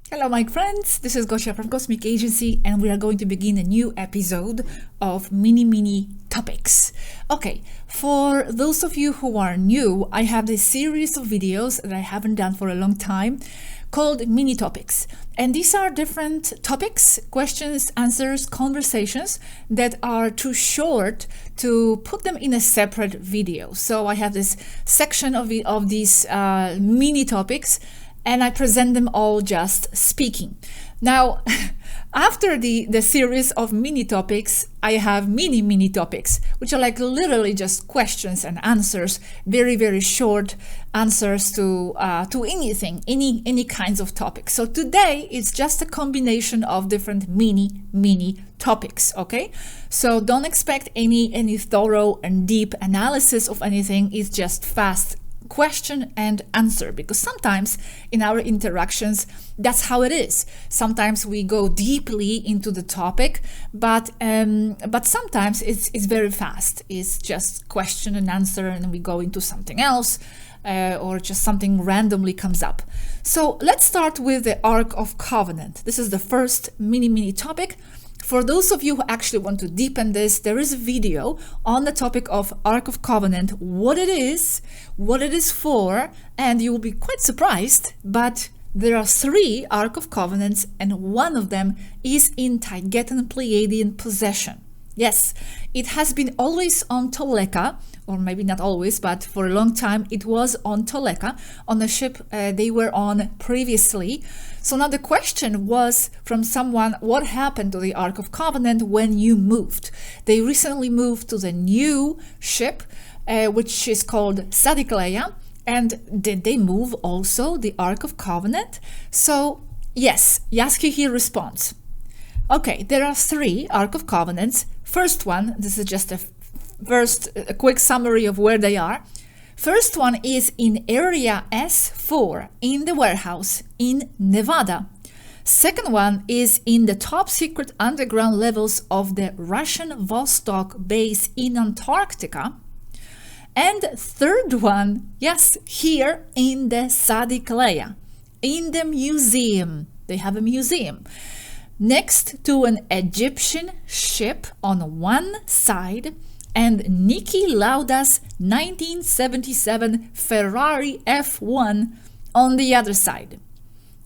Hello, my friends. This is Gosia from Cosmic Agency, and we are going to begin a new episode of MiniMini topics. Okay, for those of you who are new, I have this series of videos that I haven't done for a long time called mini topics. And these are different topics, questions, answers, conversations that are too short to put them in a separate video. So I have this section of these mini topics, and I present them all just speaking. Now, after the series of mini topics, I have mini topics, which are like literally just questions and answers, very, very short answers to anything, any kinds of topics. So today it's just a combination of different mini topics, okay? So don't expect any thorough and deep analysis of anything. It's just fast question and answer, because sometimes in our interactions that's how it is. Sometimes we go deeply into the topic, but sometimes it's very fast. It's just question and answer, and we go into something else, or just something randomly comes up. So let's start with the Ark of Covenant. This is the first mini topic. For those of you who actually want to deepen this, there is a video on the topic of Ark of Covenant, what it is for, and you will be quite surprised, but there are 3 Ark of Covenants, and one of them is in Taygetan Pleiadian possession. Yes, it has been always on Toleka, or maybe not always, but for a long time it was on Toleka, on the ship they were on previously. So now the question was from someone, what happened to the Ark of Covenant when you moved? They recently moved to the new ship, which is called Sadikleia. And did they move also the Ark of Covenant? So yes, Yazhi here responds. Okay, there are 3 Ark of Covenants. First one, this is just a quick summary of where they are. First one is in Area S4 in the warehouse in Nevada. Second one is in the top secret underground levels of the Russian Vostok base in Antarctica. And third one, yes, here in the Sadikleia, in the museum. They have a museum next to an Egyptian ship on one side and Niki Lauda's 1977 Ferrari F1 on the other side.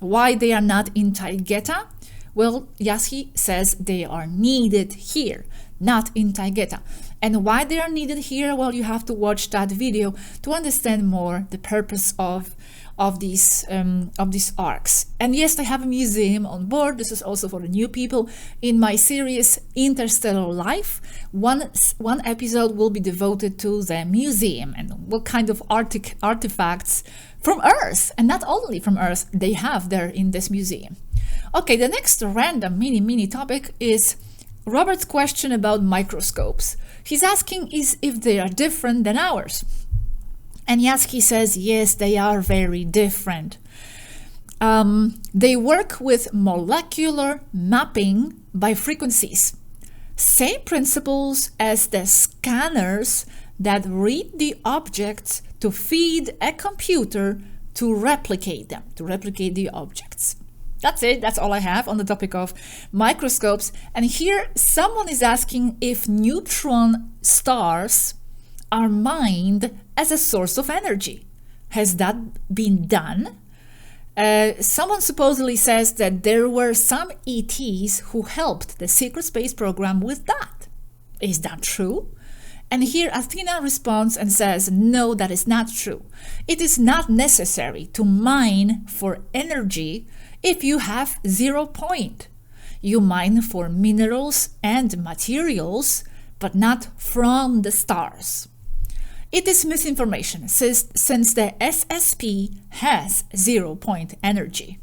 Why they are not in Taygeta? Well, Yazhi says they are needed here, not in Taygeta. And why they are needed here? Well, you have to watch that video to understand more the purpose of these arcs. And yes, they have a museum on board. This is also for the new people. In my series Interstellar Life, one episode will be devoted to the museum and what kind of artifacts from Earth, and not only from Earth, they have there in this museum. Okay, the next random mini topic is Robert's question about microscopes. He's asking if they are different than ours. And Yazhi says, yes, they are very different. They work with molecular mapping by frequencies. Same principles as the scanners that read the objects to feed a computer to replicate them, to replicate the objects. That's it. That's all I have on the topic of microscopes. And here someone is asking if neutron stars are mined as a source of energy. Has that been done? Someone supposedly says that there were some ETs who helped the secret space program with that. Is that true? And here Athena responds and says, no, that is not true. It is not necessary to mine for energy if you have 0 point. You mine for minerals and materials, but not from the stars. It is misinformation since the SSP has 0 point energy.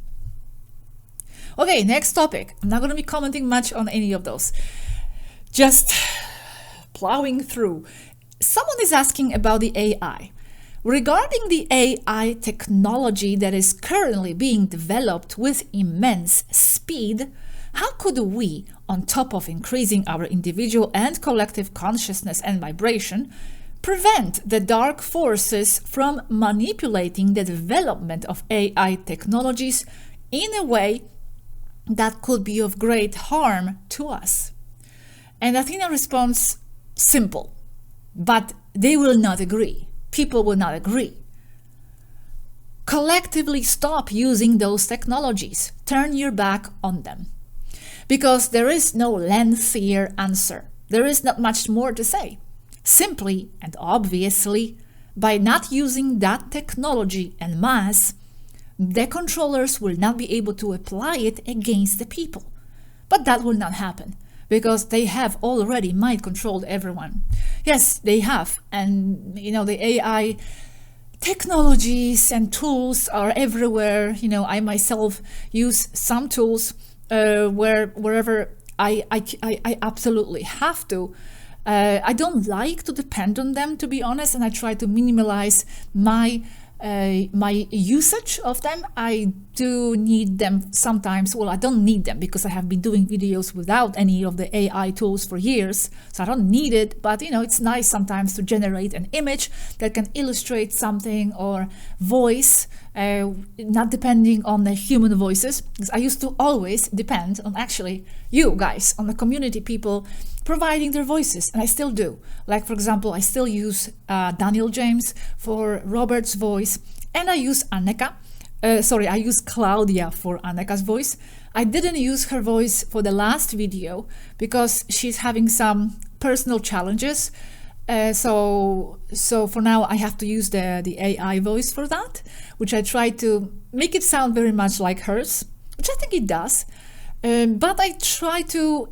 Okay, next topic. I'm not going to be commenting much on any of those. Just plowing through. Someone is asking about the AI. Regarding the AI technology that is currently being developed with immense speed, how could we, on top of increasing our individual and collective consciousness and vibration, prevent the dark forces from manipulating the development of AI technologies in a way that could be of great harm to us. And Athena responds, simple, but they will not agree. People will not agree. Collectively stop using those technologies. Turn your back on them. Because there is no lengthier answer. There is not much more to say. Simply and obviously, by not using that technology en masse, the controllers will not be able to apply it against the people. But that will not happen, because they have already mind-controlled everyone. Yes, they have. And, the AI technologies and tools are everywhere. I myself use some tools wherever I absolutely have to. I don't like to depend on them, to be honest, and I try to minimize my usage of them. I do need them sometimes. Well, I don't need them because I have been doing videos without any of the AI tools for years, so I don't need it. But it's nice sometimes to generate an image that can illustrate something, or voice, not depending on the human voices, because I used to always depend on actually you guys, on the community people providing their voices, and I still do. Like, for example, I still use Daniel James for Robert's voice, and I use I use Claudia for Anneka's voice. I didn't use her voice for the last video because she's having some personal challenges. So for now I have to use the AI voice for that, which I try to make it sound very much like hers, which I think it does. But I try to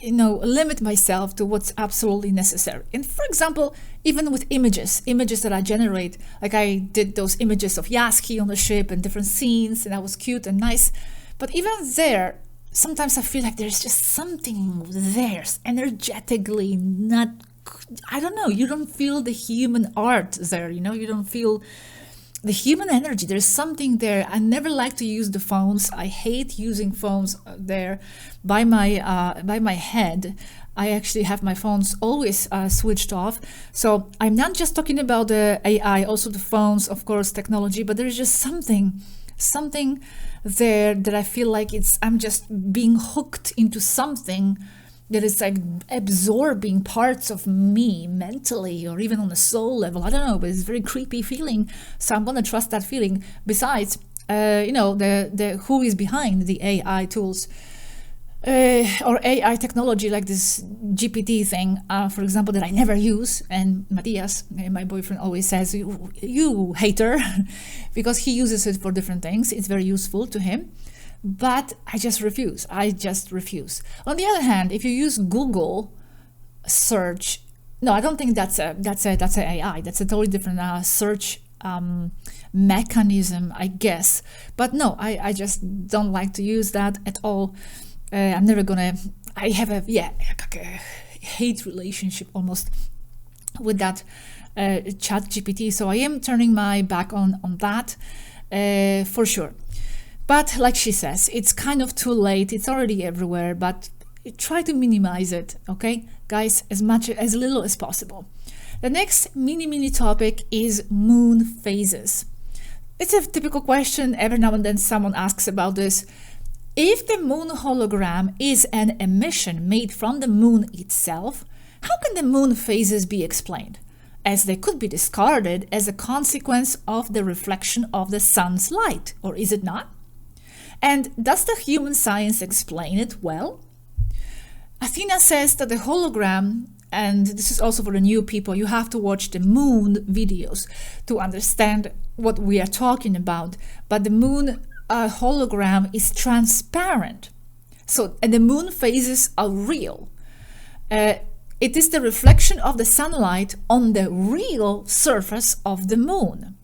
limit myself to what's absolutely necessary. And for example, even with images that I generate, like I did those images of Yazhi on the ship and different scenes, and that was cute and nice. But even there, sometimes I feel like there's just something there, energetically not, I don't know, you don't feel the human art there, you don't feel the human energy. There's something there. I never like to use the phones. I hate using phones there by my head. I actually have my phones always switched off. So I'm not just talking about the AI, also the phones, of course, technology, but there's just something there that I feel like I'm just being hooked into something that is like absorbing parts of me mentally, or even on a soul level. I don't know, but it's a very creepy feeling. So I'm gonna trust that feeling. Besides, the who is behind the AI tools or AI technology, like this GPT thing, for example, that I never use. And Matthias, my boyfriend, always says, "You hater," because he uses it for different things. It's very useful to him. But I just refuse. On the other hand, if you use Google search, no, I don't think that's a AI. That's a totally different search mechanism, I guess. But no, I just don't like to use that at all. I'm never gonna. I have a hate relationship almost with that Chat GPT. So I am turning my back on that for sure. But like she says, it's kind of too late. It's already everywhere, but try to minimize it, okay? Guys, as little as possible. The next mini topic is moon phases. It's a typical question. Every now and then someone asks about this. If the moon hologram is an emission made from the moon itself, how can the moon phases be explained? As they could be discarded as a consequence of the reflection of the sun's light, or is it not? And does the human science explain it well? Athena says that the hologram, and this is also for the new people, you have to watch the moon videos to understand what we are talking about. But the moon hologram is transparent. And the moon phases are real. It is the reflection of the sunlight on the real surface of the moon,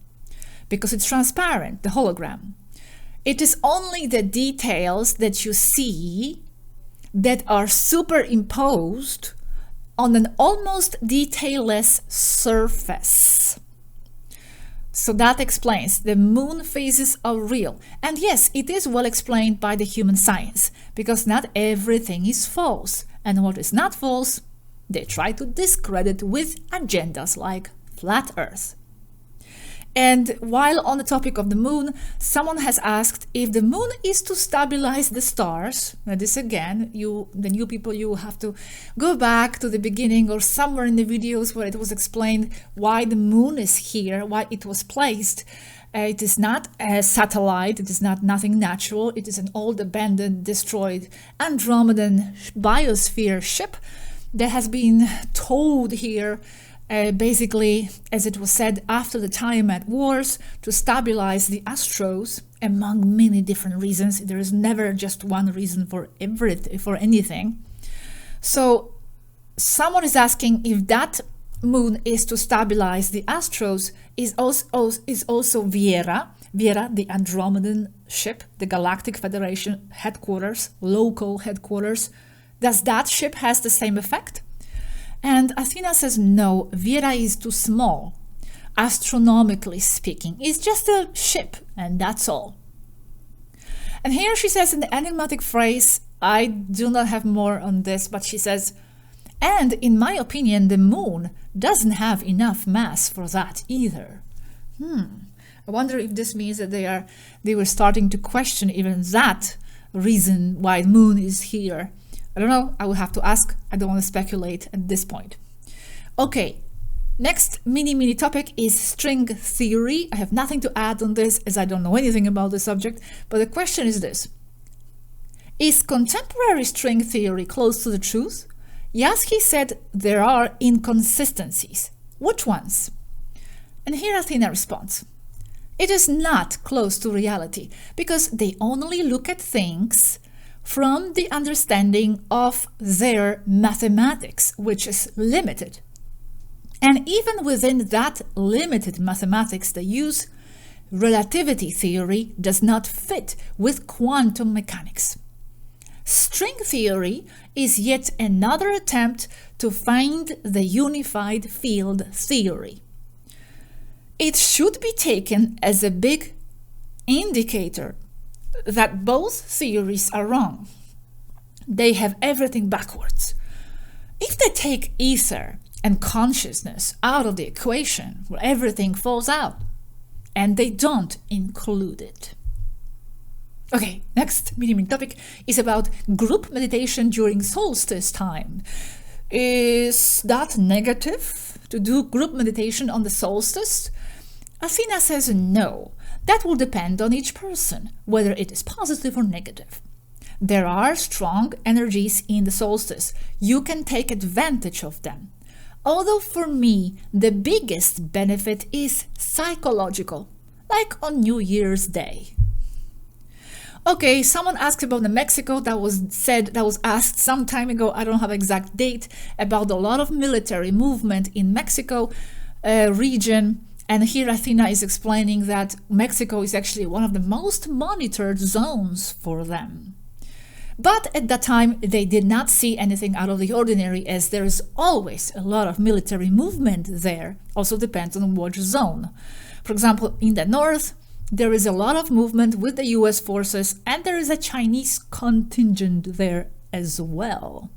because it's transparent, the hologram. It is only the details that you see that are superimposed on an almost detailless surface. So that explains the moon phases are real. And yes, it is well explained by the human science, because not everything is false. And what is not false, they try to discredit with agendas like flat Earth. And while on the topic of the moon, someone has asked if the moon is to stabilize the stars. Now this again, the new people, you will have to go back to the beginning or somewhere in the videos where it was explained why the moon is here, why it was placed. It is not a satellite, it is not nothing natural, it is an old, abandoned, destroyed Andromedan biosphere ship that has been towed here basically, as it was said, after the Tiamat Wars to stabilize the Astros, among many different reasons. There is never just one reason for anything. So someone is asking if that moon is to stabilize the Astros, is also Viera, the Andromedan ship, the Galactic Federation headquarters, local headquarters. Does that ship has the same effect? And Athena says no, Viera is too small. Astronomically speaking, it's just a ship, and that's all. And here she says in the enigmatic phrase, I do not have more on this, but she says, and in my opinion, the moon doesn't have enough mass for that either. I wonder if this means that they were starting to question even that reason why the moon is here. I don't know, I will have to ask. I don't want to speculate at this point. Okay, next mini topic is string theory. I have nothing to add on this as I don't know anything about the subject, but the question is this. Is contemporary string theory close to the truth? Yazhi said there are inconsistencies. Which ones? And here Athena responds. It is not close to reality because they only look at things from the understanding of their mathematics, which is limited. And even within that limited mathematics they use, relativity theory does not fit with quantum mechanics. String theory is yet another attempt to find the unified field theory. It should be taken as a big indicator that both theories are wrong. They have everything backwards. If they take ether and consciousness out of the equation, well, everything falls out, and they don't include it. Okay, next MiniMini topic is about group meditation during solstice time. Is that negative to do group meditation on the solstice? Athena says no. That will depend on each person, whether it is positive or negative. There are strong energies in the solstice. You can take advantage of them. Although for me, the biggest benefit is psychological, like on New Year's Day. Okay, someone asked about the Mexico that was asked some time ago. I don't have exact date about a lot of military movement in Mexico region. And here Athena is explaining that Mexico is actually one of the most monitored zones for them. But at that time, they did not see anything out of the ordinary, as there is always a lot of military movement there. Also depends on which zone. For example, in the north, there is a lot of movement with the US forces, and there is a Chinese contingent there as well.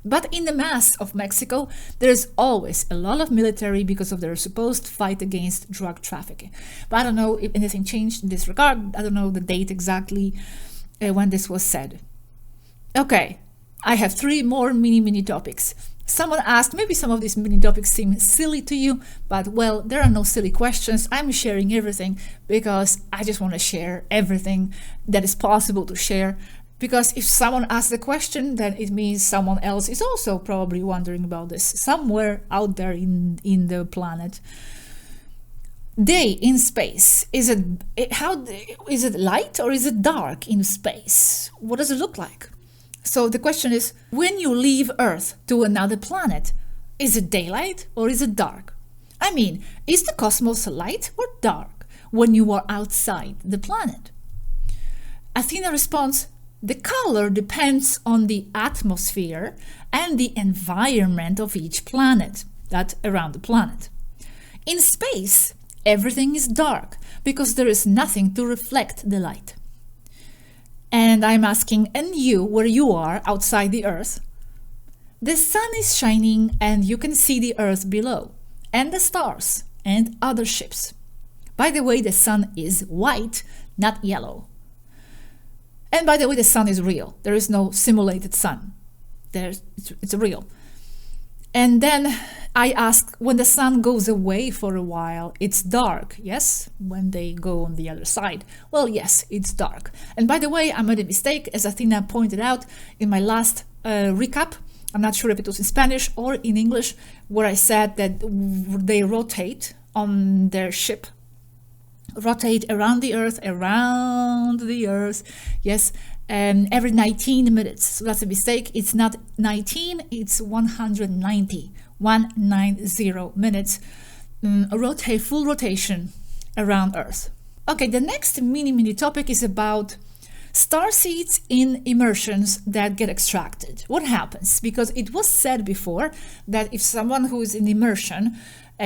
But in the mass of Mexico, there is always a lot of military because of their supposed fight against drug trafficking. But I don't know if anything changed in this regard. I don't know the date exactly when this was said. Okay, I have 3 more mini topics. Someone asked, maybe some of these mini topics seem silly to you, but well, there are no silly questions. I'm sharing everything because I just want to share everything that is possible to share. Because if someone asks the question, then it means someone else is also probably wondering about this somewhere out there in the planet. Day in space, is it light or is it dark in space? What does it look like? So the question is, when you leave Earth to another planet, is it daylight or is it dark? I mean, is the cosmos light or dark when you are outside the planet? Athena responds, the color depends on the atmosphere and the environment of each planet, that around the planet. In space, everything is dark because there is nothing to reflect the light. And I'm asking, and you, where you are outside the Earth, the sun is shining and you can see the Earth below, and the stars and other ships. By the way, the sun is white, not yellow. And by the way, the sun is real. There is no simulated sun. It's real. And then I asked, when the sun goes away for a while, it's dark, yes? When they go on the other side, well, yes, it's dark. And by the way, I made a mistake, as Athena pointed out in my last recap. I'm not sure if it was in Spanish or in English, where I said that they rotate on their ship, rotate around the Earth, yes, and every 19 minutes. So that's a mistake. It's not 19, it's 190 minutes, full rotation around Earth. Okay, the next mini topic is about starseeds in immersions that get extracted. What happens? Because it was said before that if someone who is in immersion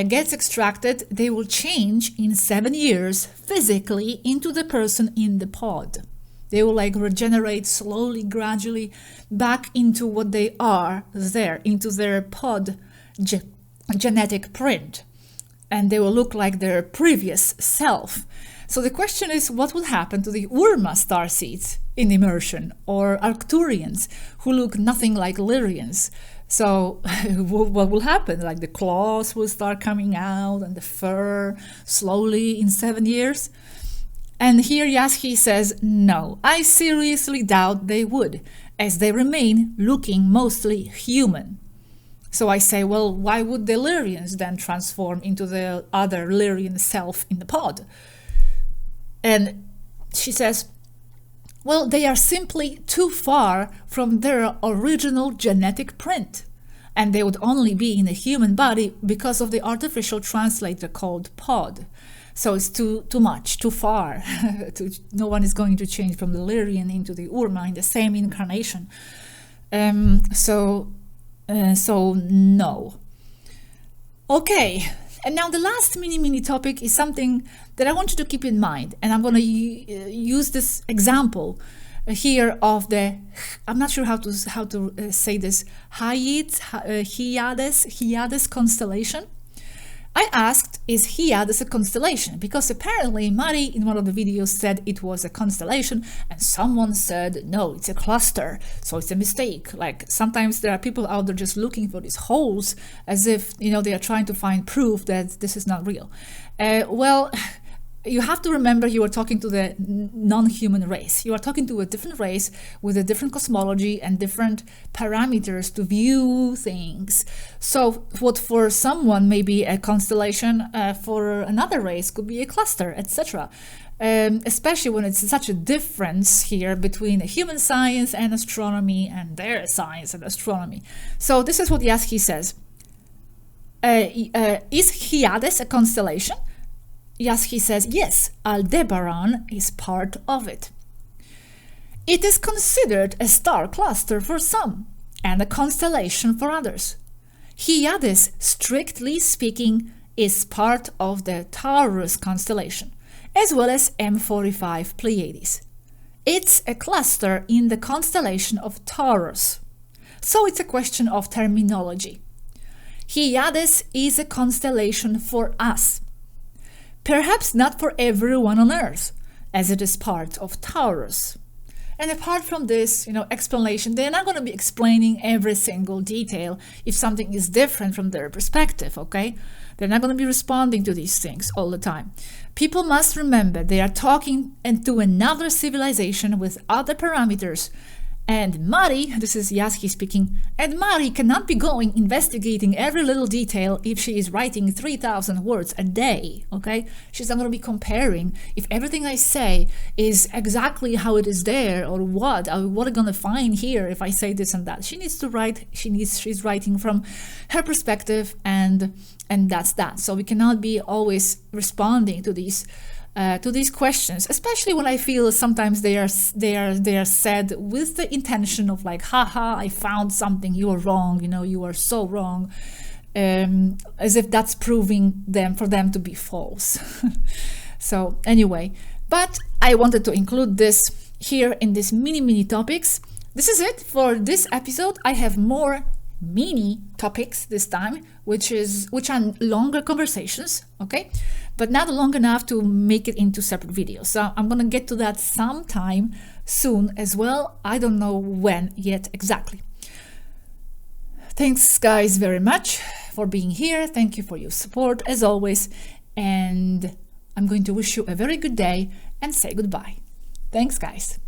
gets extracted, they will change in 7 years physically into the person in the pod. They will like regenerate slowly, gradually back into what they are there, into their pod genetic print. And they will look like their previous self. So the question is, what will happen to the Urma starseeds in immersion, or Arcturians who look nothing like Lyrians? So what will happen? Like the claws will start coming out and the fur slowly in 7 years? And here Yazhi says, no, I seriously doubt they would, as they remain looking mostly human. So I say, well, why would the Lyrians then transform into the other Lyrian self in the pod? And she says, well, they are simply too far from their original genetic print, and they would only be in a human body because of the artificial translator called pod. So it's too much, too far. No one is going to change from the Lyrian into the Urma in the same incarnation. So no. Okay. And now the last mini topic is something that I want you to keep in mind, and I'm going to use this example here of the, I'm not sure how to say this, Hyades constellation. I asked, is Hyades a constellation? Because apparently Mari in one of the videos said it was a constellation, and someone said, no, it's a cluster, so it's a mistake. Like sometimes there are people out there just looking for these holes as if, you know, they are trying to find proof that this is not real. Well, you have to remember you are talking to the non-human race. You are talking to a different race with a different cosmology and different parameters to view things. So what for someone may be a constellation, for another race could be a cluster, etc. Especially when it's such a difference here between human science and astronomy and their science and astronomy. So this is what Yazhi says. Is Hyades a constellation? Yazhi says, yes, Aldebaran is part of it. It is considered a star cluster for some, and a constellation for others. Hyades, strictly speaking, is part of the Taurus constellation, as well as M45 Pleiades. It's a cluster in the constellation of Taurus, so it's a question of terminology. Hyades is a constellation for us. Perhaps not for everyone on Earth, as it is part of Taurus. And apart from this, explanation, they're not going to be explaining every single detail if something is different from their perspective, okay? They're not going to be responding to these things all the time. People must remember they are talking to another civilization with other parameters. And Mari, this is Yazhi speaking, and Mari cannot be going investigating every little detail if she is writing 3,000 words a day, okay? She's not going to be comparing if everything I say is exactly how it is there, or what am I going to find here if I say this and that. She needs to write, she's writing from her perspective, and that's that. So we cannot be always responding to these questions, especially when I feel sometimes they are said with the intention of like, haha, I found something, you are wrong, you are so wrong, as if that's proving for them to be false. So anyway, but I wanted to include this here in this mini topics. This is it for this episode. I have more mini topics this time, which are longer conversations, okay? but not long enough to make it into separate videos. So I'm gonna get to that sometime soon as well. I don't know when yet exactly. Thanks guys very much for being here. Thank you for your support as always, and I'm going to wish you a very good day and say goodbye. Thanks guys.